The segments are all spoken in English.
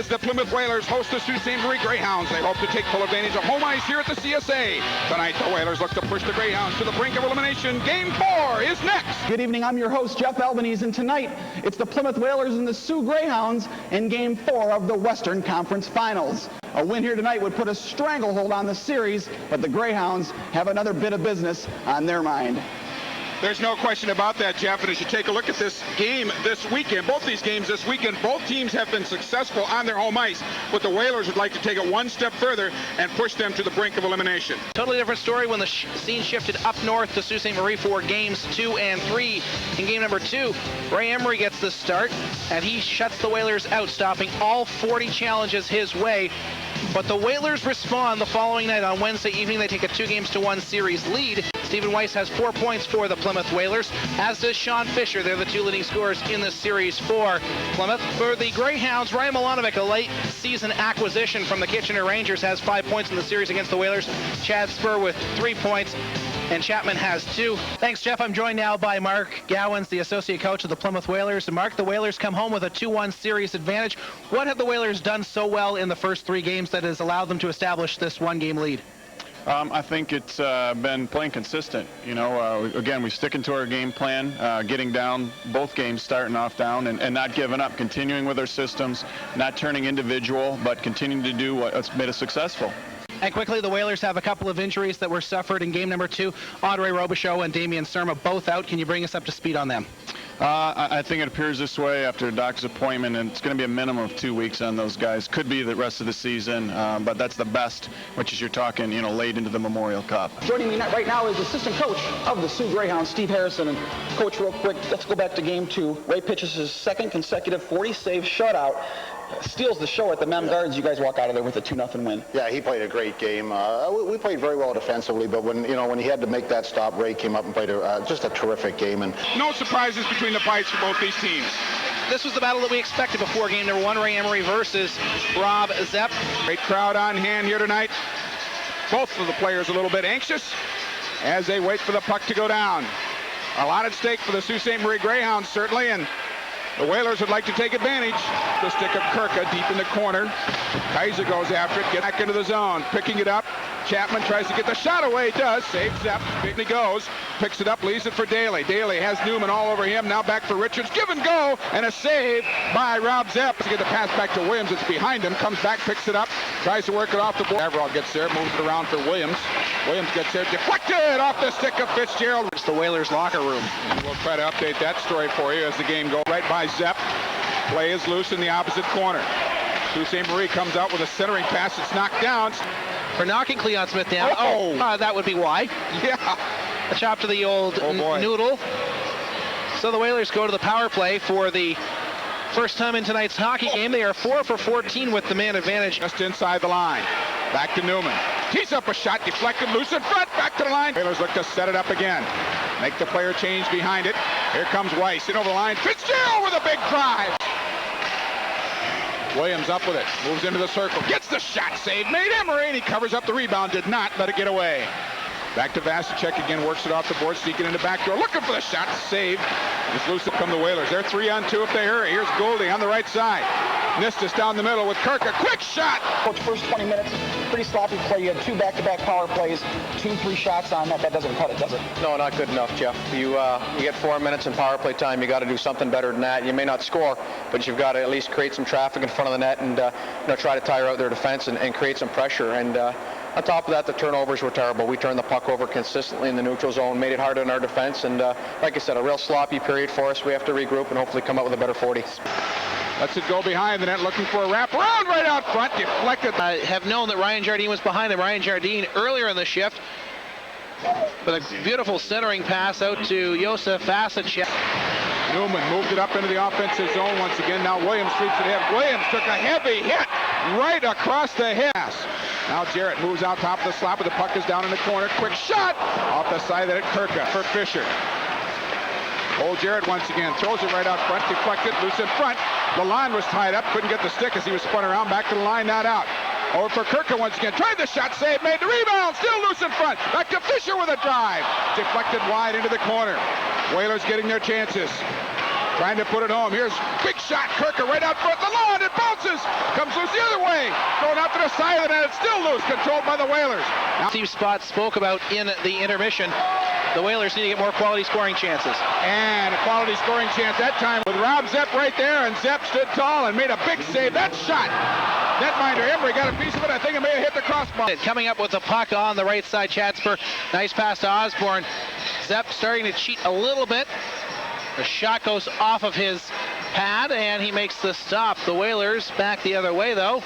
as the Plymouth Whalers host the Sault Ste. Marie Greyhounds. They hope to take full advantage of home ice here at the CSA. Tonight, the Whalers look to push the Greyhounds to the brink of elimination. Game 4 is next. Good evening, I'm your host, Jeff Albanese, and tonight it's the Plymouth Whalers and the Sault Greyhounds in Game 4 of the Western Conference Finals. A win here tonight would put a stranglehold on the series, but the Greyhounds have another bit of business on their mind. There's no question about that, Jeff, and as you take a look at this game this weekend, both these games this weekend, both teams have been successful on their home ice, but the Whalers would like to take it one step further and push them to the brink of elimination. Totally different story when the scene shifted up north to Sault Ste. Marie for games 2 and 3. In game number 2, Ray Emery gets the start, and he shuts the Whalers out, stopping all 40 challenges his way. But the Whalers respond the following night on Wednesday evening. They take a 2-1 series lead. Stephen Weiss has 4 points for the Plymouth Whalers, as does Sean Fisher. They're the 2 leading scorers in this series for Plymouth. For the Greyhounds, Ryan Milanovic, a late season acquisition from the Kitchener Rangers, has 5 points in the series against the Whalers. Chad Spur with 3 points, and Chapman has 2. Thanks, Jeff. I'm joined now by Mark Gowans, the associate coach of the Plymouth Whalers. And Mark, the Whalers come home with a 2-1 series advantage. What have the Whalers done so well in the first 3 games that has allowed them to establish this 1-game lead? I think it's been playing consistent. You know, again, we're sticking to our game plan, getting down, both games starting off down, and not giving up, continuing with our systems, not turning individual, but continuing to do what's made us successful. And quickly, the Whalers have a couple of injuries that were suffered in game number 2. Andre Robichaud and Damien Surma both out. Can you bring us up to speed on them? I think it appears this way after a doctor's appointment, and it's going to be a minimum of 2 weeks on those guys. Could be the rest of the season, but that's the best, which is you're talking, you know, late into the Memorial Cup. Joining me right now is assistant coach of the Sault Greyhounds, Steve Harrison. And Coach, real quick, let's go back to game 2. Ray pitches his second consecutive 40-save shutout. Steals the show at the Mem Gardens. You guys walk out of there with a 2-0 win. Yeah, he played a great game. We played very well defensively, but when he had to make that stop, Ray came up and played just a terrific game. And no surprises between the fights for both these teams. This was the battle that we expected before game number 1, Ray Emery versus Rob Zepp. Great crowd on hand here tonight. Both of the players a little bit anxious as they wait for the puck to go down. A lot at stake for the Sault Ste. Marie Greyhounds, certainly, and the Whalers would like to take advantage. The stick of Kirka deep in the corner. Kaiser goes after it, gets back into the zone, picking it up. Chapman tries to get the shot away, does. Saves Zepp, he goes, picks it up, leaves it for Daly. Daly has Newman all over him, now back for Richards. Give and go, and a save by Rob Zepp. To get the pass back to Williams, it's behind him, comes back, picks it up, tries to work it off the board. Avril gets there, moves it around for Williams. Williams gets there, deflected off the stick of Fitzgerald. It's the Whalers locker room. And we'll try to update that story for you as the game goes. Right by Zepp. Play is loose in the opposite corner. Sault Ste. Marie comes out with a centering pass. It's knocked down. For knocking Cleon Smith down. That would be why. Yeah. A chop to the old noodle. So the Whalers go to the power play for the first time in tonight's hockey game. They are 4 for 14 with the man advantage. Just inside the line. Back to Newman. Tees up a shot, deflected, loose in front, back to the line. Whalers look to set it up again. Make the player change behind it. Here comes Weiss in over the line. Fitzgerald with a big drive. Williams up with it, moves into the circle, gets the shot save, made Emery, and he covers up the rebound, did not let it get away. Back to Vasicek again, works it off the board, sneaking in the back door, looking for the shot, save. It's loose to come the Whalers. They're 3-on-2 if they hurry. Here's Goldie on the right side. Nistis down the middle with Kirka, quick shot! Coach, first 20 minutes, pretty sloppy play. You had 2 back-to-back power plays, 2-3 shots on that. That doesn't cut it, does it? No, not good enough, Jeff. You get 4 minutes in power play time. You got to do something better than that. You may not score, but you've got to at least create some traffic in front of the net and try to tire out their defense and create some pressure. And on top of that, the turnovers were terrible. We turned the puck over consistently in the neutral zone, made it hard on our defense, and like I said, a real sloppy period for us. We have to regroup and hopefully come up with a better 40. Lets it go behind the net, looking for a wraparound right out front, deflected. I have known that Ryan Jardine was behind him. Ryan Jardine earlier in the shift with a beautiful centering pass out to Josef Vasicek. Newman moved it up into the offensive zone once again. Now Williams sweeps it ahead. Williams took a heavy hit right across the head. Now Jarrett moves out top of the slot, but the puck is down in the corner. Quick shot off the side of it. Kirka for Fisher. Old Jarrett once again throws it right out front, deflected, loose in front. The line was tied up, couldn't get the stick as he was spun around, back to the line, not out. Over for Kirka once again, tried the shot, save, made the rebound, still loose in front. Back to Fisher with a drive. Deflected wide into the corner. Whalers getting their chances. Trying to put it home. Here's big shot, Kirka right out front. The lawn, it bounces. Comes Thrown out to the side of the net. It's still loose. Controlled by the Whalers. Now, Steve Spot spoke about in the intermission. The Whalers need to get more quality scoring chances. and a quality scoring chance that time with Rob Zepp right there, and Zepp stood tall and made a big save. That shot. Netminder Emery got a piece of it. I think it may have hit the crossbar. Coming up with the puck on the right side, Chatsper. Nice pass to Osborne. Zepp starting to cheat a little bit. The shot goes off of his pad, and he makes the stop. The Whalers back the other way, though.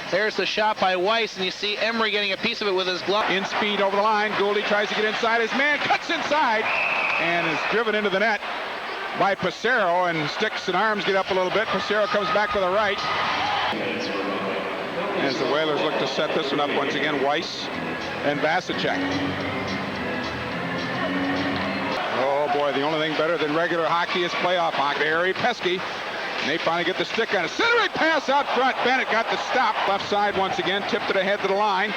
There's the shot by Weiss, and you see Emery getting a piece of it with his glove. In speed over the line. Gouldy tries to get inside. His man cuts inside and is driven into the net by Passero, and sticks and arms get up a little bit. Passero comes back with a right. As the Whalers look to set this one up once again, Weiss and Vasicek. Oh boy, the only thing better than regular hockey is playoff hockey. Very pesky. And they finally get the stick on it. Centering pass out front. Bennett got the stop. Left side once again. Tipped it ahead to the line.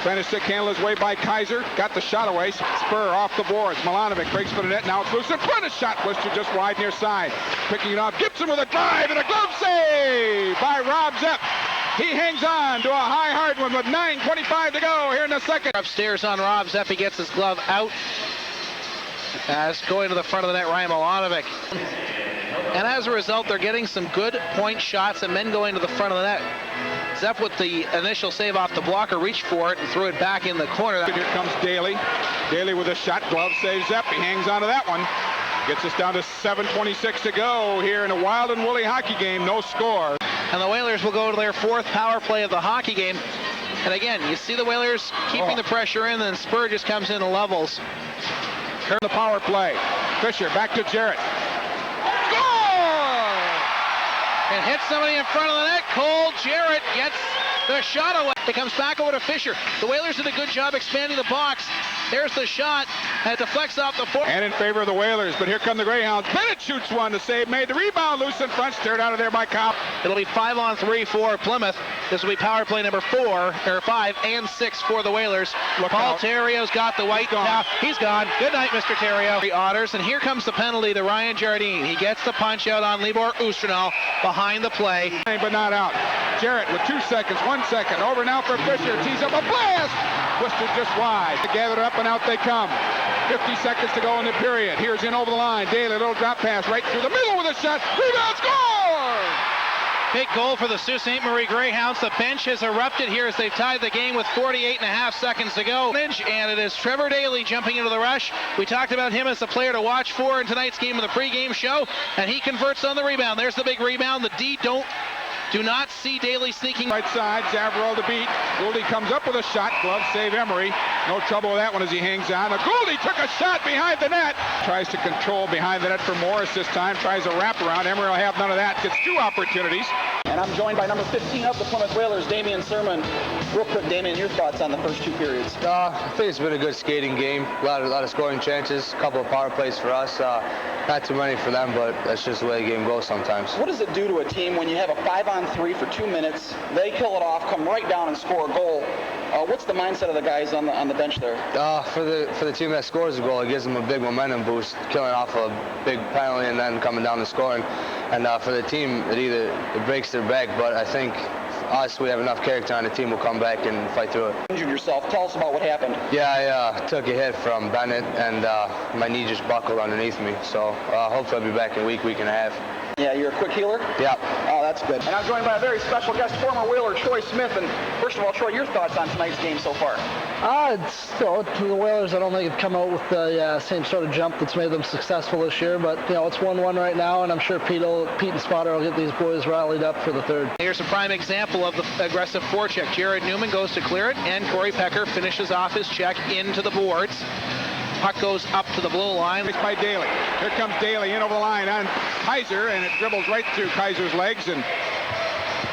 Trying to stick handle his way by Kaiser. Got the shot away. Spur off the boards. Milanovic breaks for the net. Now it's loose in front. A shot blister just wide near side. Picking it off. Gibson with a drive and a glove save by Rob Zepp. He hangs on to a high hard one with 9:25 to go here in the second. Upstairs on Rob Zepp. He gets his glove out. As going to the front of the net, Ryan Milanovic. And as a result, they're getting some good point shots and men going to the front of the net. Zepp with the initial save off the blocker, reached for it and threw it back in the corner. Here comes Daly. Daly with a shot. Glove saves Zepp. He hangs on to that one. Gets us down to 7:26 to go here in a wild and woolly hockey game. No score. And the Whalers will go to their fourth power play of the hockey game. And again, you see the Whalers keeping the pressure in, and Spur just comes in and levels. Turn the power play. Fisher back to Jarrett. And hits somebody in front of the net. Cole Jarrett gets the shot away. It comes back over to Fisher. The Whalers did a good job expanding the box. There's the shot. And it deflects off the foot. And in favor of the Whalers, but here come the Greyhounds. Bennett shoots one to save. Made the rebound loose in front. Stirred out of there by Cobb. It'll be 5-on-3 for Plymouth. This will be power play number 5 and 6 for the Whalers. Paul Terrio's got the white. He's gone. Good night, Mr. Terrio. The Otters, and here comes the penalty to Ryan Jardine. He gets the punch out on Libor Ustranal behind the play. But not out. Jarrett with 2 seconds, 1 second. Over now for Fisher. Tees up a blast. Twisted just wide. Gathered up and out they come. 50 seconds to go in the period. Here's in over the line. Daly, little drop pass right through the middle with a shot. Rebound, score! Big goal for the Sault Ste. Marie Greyhounds. The bench has erupted here as they've tied the game with 48.5 seconds to go. And it is Trevor Daly jumping into the rush. We talked about him as the player to watch for in tonight's game of the pregame show, and he converts on the rebound. There's the big rebound. The D do not see Daly sneaking. Right side, Zavarel to beat. Gouldy comes up with a shot. Glove save Emery. No trouble with that one as he hangs on. Gouldy took a shot behind the net. Tries to control behind the net for Morris this time. Tries a wraparound. Emery will have none of that. Gets 2 opportunities. And I'm joined by number 15 of the Plymouth Whalers, Damian Sermon. Real quick, Damian, your thoughts on the first 2 periods? I think it's been a good skating game. A lot of scoring chances. A couple of power plays for us. Not too many for them, but that's just the way the game goes sometimes. What does it do to a team when you have a 5-on-3 for 2 minutes, they kill it off, come right down and score a goal? What's the mindset of the guys on the bench there? For the team that scores a goal, it gives them a big momentum boost, killing off a big penalty and then coming down and scoring. And for the team, it breaks their back, but I think us, we have enough character on the team, will come back and fight through it. Injured yourself. Tell us about what happened. Yeah, I took a hit from Bennett, and my knee just buckled underneath me. So hopefully I'll be back in a week and a half. Yeah, you're a quick healer? Yeah. Oh, that's good. And I'm joined by a very special guest, former Whaler Troy Smith. And first of all, Troy, your thoughts on tonight's game so far? The Whalers, I don't think have come out with the same sort of jump that's made them successful this year. But, it's 1-1 right now, and I'm sure Pete and Spotter will get these boys rallied up for the third. Here's a prime example of the aggressive forecheck. Jared Newman goes to clear it, and Corey Pecker finishes off his check into the boards. Puck goes up to the blue line. It's by Daly. Here comes Daly in over the line on Kaiser, and it dribbles right through Kaiser's legs, and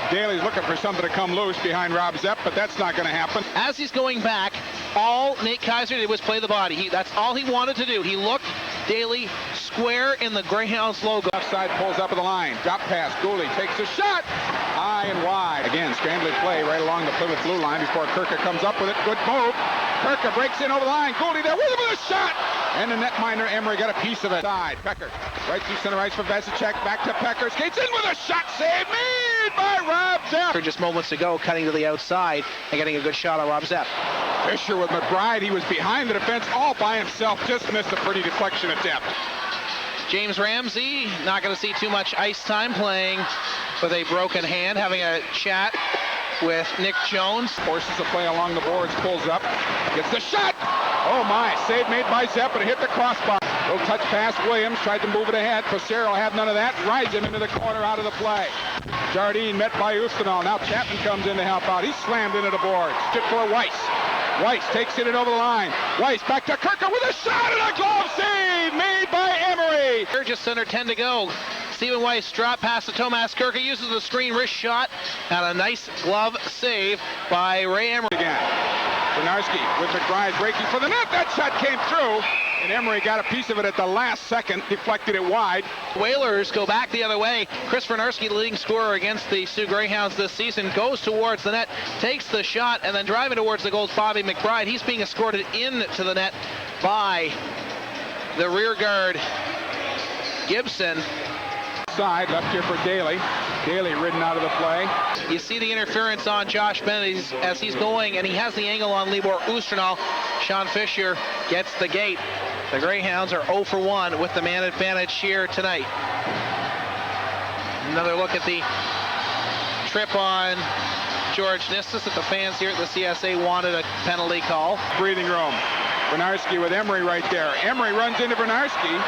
Daly's looking for something to come loose behind Rob Zepp, but that's not going to happen. As he's going back, all Nate Kaiser did was play the body. That's all he wanted to do. He looked Daly square in the Greyhounds logo. Left side pulls up with the line. Drop pass. Gouldy takes a shot. High and wide. Again, scrambling play right along the Plymouth blue line before Kirka comes up with it. Good move. Kirka breaks in over the line. Gouldy there with him with a shot. And the netminder Emery got a piece of it. Side. Pecker. Right through center ice for Vasicek. Back to Pecker. Skates in with a shot. Save me. made by Rob Zepp. Just moments ago, cutting to the outside and getting a good shot on Rob Zepp. Fisher with McBride. He was behind the defense all by himself. Just missed a pretty deflection attempt. James Ramsey, not going to see too much ice time, playing with a broken hand, having a chat with Nick Jones. Forces the play along the boards, pulls up, gets the shot. Oh my, save made by Zepp, but it hit the crossbar. Little touch pass, Williams tried to move it ahead. Passero had none of that, rides him into the corner out of the play. Jardine met by Ustinal. Now Chapman comes in to help out. He's slammed into the boards. It for Weiss. Weiss takes it in over the line. Weiss back to Kirka with a shot and a glove save made by Emery. Just under 10 to go. Stephen Weiss drop pass to Tomas Kirka, uses the screen wrist shot, and a nice glove save by Ray Emery. Again, Bernarski with McBride breaking for the net. That shot came through, and Emery got a piece of it at the last second, deflected it wide. Whalers go back the other way. Chris Bernarski, the leading scorer against the Sioux Greyhounds this season, goes towards the net, takes the shot, and then driving towards the goal is Bobby McBride. He's being escorted into the net by the rear guard Gibson. Side left here for Daly. Daly ridden out of the play. You see the interference on Josh Bennett as he's going, and he has the angle on Libor Ustronal. Sean Fisher gets the gate. The Greyhounds are 0 for 1 with the man advantage here tonight. Another look at the trip on George Nistis that the fans here at the CSA wanted a penalty call. Breathing room. Bernarski with Emery right there. Emery runs into Bernarski.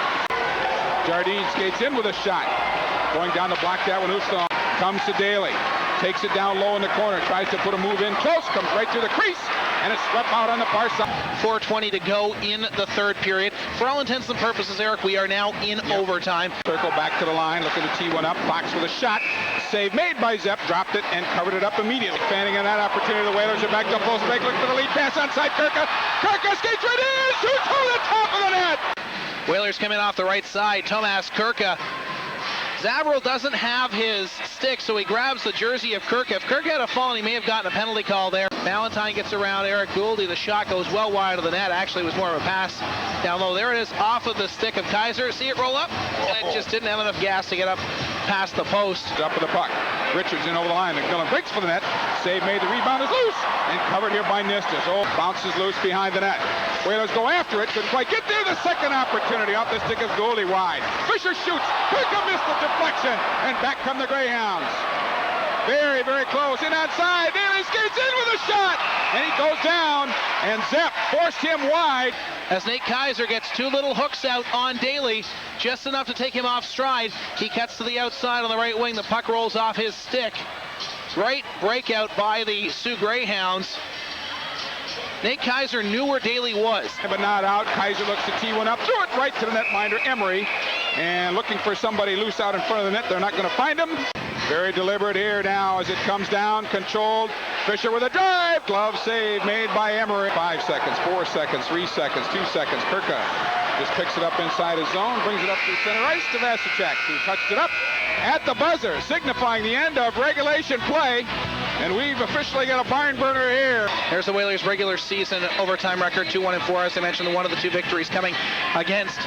Jardine skates in with a shot. Going down to block that one. Ustinal comes to Daly. Takes it down low in the corner. Tries to put a move in close. Comes right through the crease. And it's swept out on the far side. 4:20 to go in the third period. For all intents and purposes, Eric, we are now in overtime. Circle back to the line. Looking to tee one up. Fox with a shot. Save made by Zepp. Dropped it and covered it up immediately. Fanning on that opportunity. The Whalers are back to full strength. Looking for the lead pass onside Kirka. Kirka skates right in. Shoots over the top of the net. Whalers come in off the right side. Tomas Kirka. Zabril doesn't have his stick, so he grabs the jersey of Kirka. If Kirka had a fall, he may have gotten a penalty call there. Valentine gets around Eric Gouldy. The shot goes well wide of the net. Actually, it was more of a pass down low. There it is, off of the stick of Kaiser. See it roll up? And it just didn't have enough gas to get up past the post. Up with the puck. Richards in over the line. McMillan breaks for the net. Save made. The rebound is loose. And covered here by Nistis. Oh, bounces loose behind the net. Whalers go after it. Couldn't quite get there. The second opportunity off the stick of Gouldy wide. Fisher shoots. Kirka missed the deflection. And back come the Greyhounds. Very, very close. In outside. Daly skates in with a shot. And he goes down. And Zepp forced him wide. As Nate Kaiser gets two little hooks out on Daly, just enough to take him off stride. He cuts to the outside on the right wing. The puck rolls off his stick. Great breakout by the Sioux Greyhounds. Nate Kaiser knew where Daly was. But not out. Kaiser looks to tee one up. Threw it right to the netminder, Emery. And looking for somebody loose out in front of the net. They're not going to find him. Very deliberate here now as it comes down. Controlled. Fisher with a drive. Glove save made by Emery. 5 seconds, 4 seconds, 3 seconds, 2 seconds. Kirka just picks it up inside his zone. Brings it up to center ice to Vasicek, who touched it up at the buzzer, signifying the end of regulation play. And we've officially got a barn burner here. There's the Whalers' regular season overtime record, 2-1-4. As I mentioned, one of the two victories coming against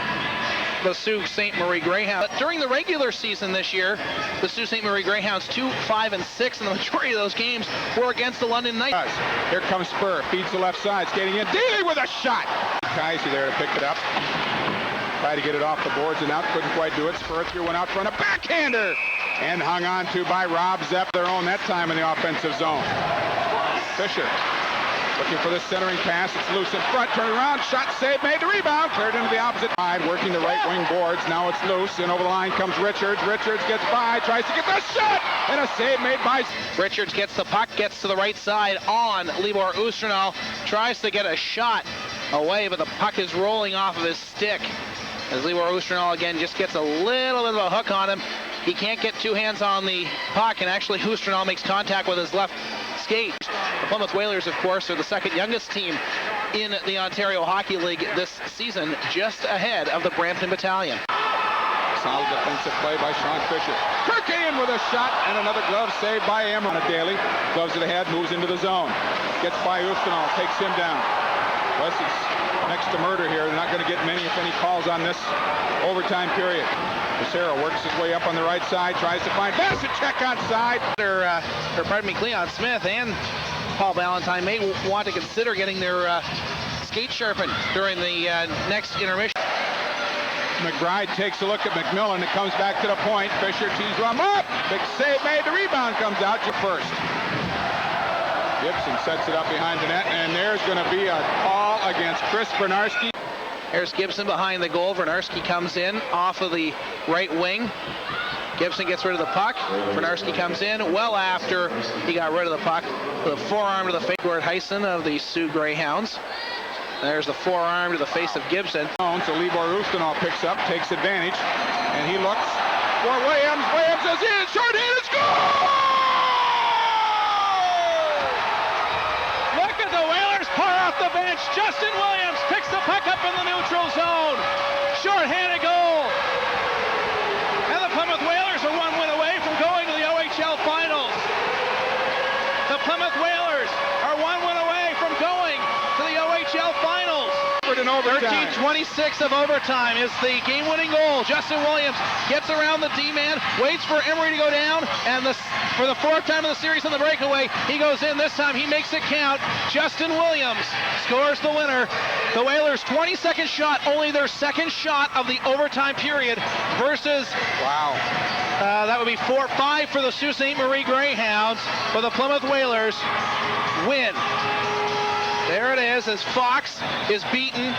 the Sault Ste. Marie Greyhounds. But during the regular season this year, the Sault Ste. Marie Greyhounds 2-5-6, and the majority of those games were against the London Knights. Here comes Spur, feeds the left side, skating in. Daly with a shot. Kaiser there to pick it up. Tried to get it off the boards and out, couldn't quite do it. Spur threw one out front, a backhander, and hung on to by Rob Zepp, their own that time in the offensive zone. Fisher looking for the centering pass. It's loose in front. Turn around. Shot save made. The rebound. Cleared into the opposite side. Working the right wing boards. Now it's loose. And over the line comes Richards. Richards gets by. Tries to get the shot. And a save made by... Richards gets the puck. Gets to the right side on Libor Ustronal. Tries to get a shot away, but the puck is rolling off of his stick. As Libor Ustronal again just gets a little bit of a hook on him. He can't get two hands on the puck, and actually Ustronal makes contact with his left skate. The Plymouth Whalers, of course, are the second youngest team in the Ontario Hockey League this season, just ahead of the Brampton Battalion. Solid defensive play by Sean Fisher. Kirka in with a shot, and another glove saved by Emery. Daly gloves it ahead, moves into the zone. Gets by Ustronal, takes him down. Wessex next to murder here. They're not going to get many, if any, calls on this overtime period. Becerra works his way up on the right side, tries to find Vasicek on side. Cleon Smith and Paul Valentine may want to consider getting their skate sharpened during the next intermission. McBride takes a look at McMillan. It comes back to the point. Fisher tees one up. Big save made. The rebound comes out to first. Gibson sets it up behind the net, and there's going to be a call against Chris Bernarski. There's Gibson behind the goal. Bernarski comes in off of the right wing. Gibson gets rid of the puck. Bernarski comes in well after he got rid of the puck. The forearm to the face of Heisen of the Sioux Greyhounds. There's the forearm to the face of Gibson. So Libor Ustinov picks up, takes advantage, and he looks for Williams. Williams is in, short-handed, score! Look at the Whalers pour off the bench. Justin Williams picks the puck up in the neutral zone. Short-handed goal. And the Plymouth Whalers are one win away from going to the OHL finals. The Plymouth Whalers are one win away from going to the OHL finals. 13:26 of overtime is the game-winning goal. Justin Williams gets around the D-man, waits for Emery to go down, and for the fourth time in the series on the breakaway, he goes in. This time he makes it count. Justin Williams scores the winner. The Whalers' 22nd shot, only their second shot of the overtime period versus, that would be 4-5 for the Sault Ste. Marie Greyhounds, but the Plymouth Whalers win. There it is, as Fox is beaten,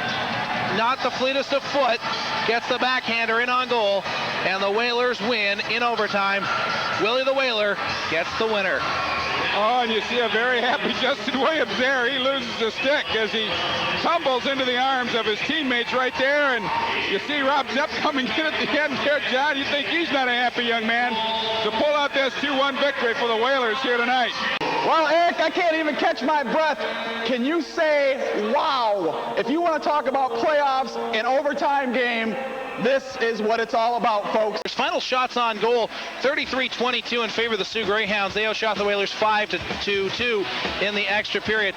not the fleetest of foot, gets the backhander in on goal, and the Whalers win in overtime. Willie the Whaler gets the winner. Oh, and you see a very happy Justin Williams there. He loses the stick as he tumbles into the arms of his teammates right there, and you see Rob Zepp coming in at the end there, John. You think he's not a happy young man to pull out this 2-1 victory for the Whalers here tonight. Well, Eric, I can't even catch my breath. Can you say, wow? If you want to talk about playoffs, an overtime game, this is what it's all about, folks. Final shots on goal, 33-22 in favor of the Sioux Greyhounds. They outshot the Whalers 5-2 in the extra period.